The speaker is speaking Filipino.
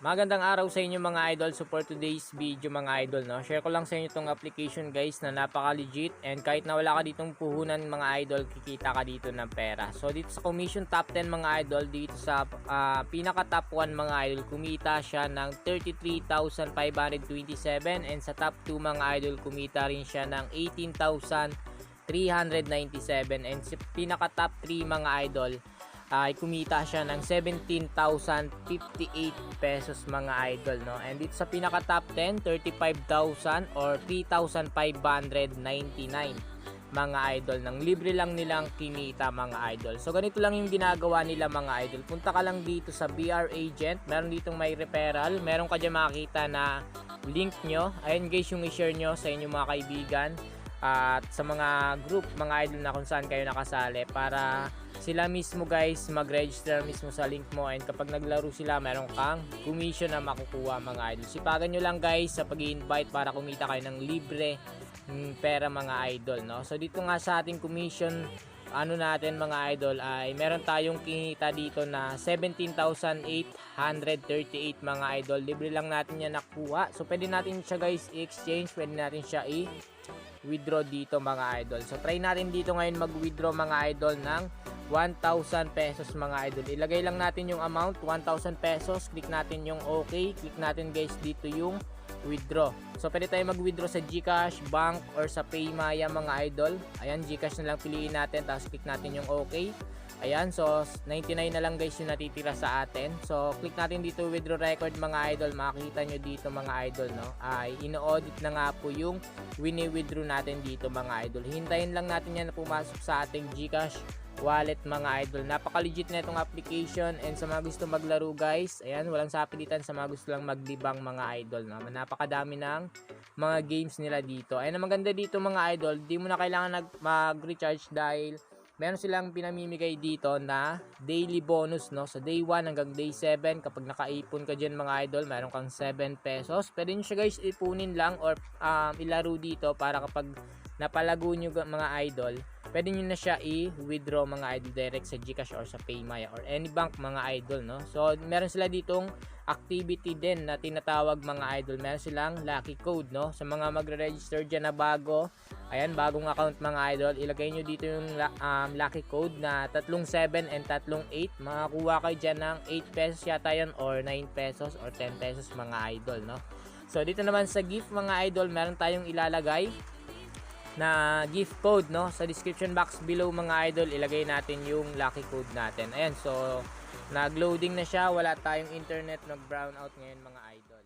Magandang araw sa inyo mga idol. So for today's video mga idol, no, share ko lang sa inyo itong application guys na napaka legit, and kahit na wala ka ditong puhunan mga idol, kikita ka dito ng pera. So dito sa commission top 10 mga idol, dito sa pinaka top 1 mga idol, kumita siya ng 33,527, and sa top 2 mga idol, kumita rin siya ng 18,397, and sa pinaka top 3 mga idol ay kumita siya ng 17,058 pesos mga idol, no. And dito sa pinaka top 10, 35,000 or 3,599 mga idol, ng libre lang nilang kinita mga idol. So ganito lang yung ginagawa nila mga idol. Punta ka lang dito sa BR Agent, meron ditong may referral, meron ka dyan makikita na link nyo. Ayun guys, yung i-share nyo sa inyong mga kaibigan at sa mga group mga idol na kung saan kayo nakasali, para sila mismo guys mag-register mismo sa link mo, and kapag naglaro sila meron kang commission na makukuha mga idol. Sipagan nyo lang guys sa pag-i-invite para kumita kayo ng libre pera mga idol, no. So dito nga sa ating commission natin mga idol ay meron tayong kinita dito na 17,838 mga idol. Libre lang natin yan nakuha. So pwede natin siya guys i-exchange, pwede natin siya i-withdraw dito mga idol. So try natin dito ngayon mag-withdraw mga idol ng 1,000 pesos mga idol. Ilagay lang natin yung amount 1,000 pesos, click natin yung okay, click natin guys dito yung withdraw. So pwede tayo mag-withdraw sa GCash, bank, or sa Paymaya mga idol. Ayan, GCash na lang piliin natin, tapos click natin yung okay. Ayan, so 99 na lang guys yung natitira sa atin. So click natin dito withdraw record mga idol. Makikita nyo dito mga idol, no, ay ino-audit na nga po yung wini-withdraw natin dito mga idol. Hintayin lang natin yan na pumasok sa ating GCash wallet mga idol. Napaka legit na itong application, and sa mga gusto maglaro guys, ayan, walang sapilitan sa mga gusto lang maglibang mga idol, no? Napakadami ng mga games nila dito. Ayan, ang maganda dito mga idol, di mo na kailangan mag-recharge dahil meron silang pinamimigay dito na daily bonus, no. Sa day 1 hanggang day 7, kapag nakaipon ka dyan mga idol, meron kang 7 pesos. Pwede nyo siya guys ipunin lang or ilaro dito, para kapag napalago nyo mga idol, pwede nyo na siya i-withdraw mga idol direct sa GCash or sa Paymaya or any bank mga idol, no. So meron sila ditong activity din na tinatawag mga idol. Meron silang lucky code, no. Sa mga magre-register dyan na bago, ayan, bagong account mga idol, ilagay nyo dito yung lucky code na 37 and 38. Makakuha kayo dyan ng 8 pesos yata yan, or 9 pesos or 10 pesos mga idol, no. So dito naman sa gift mga idol, meron tayong ilalagay na gift code, no. Sa description box below mga idol, ilagay natin yung lucky code natin. Ayan, so nag-loading na siya, wala tayong internet, nag-brown out ngayon mga idol.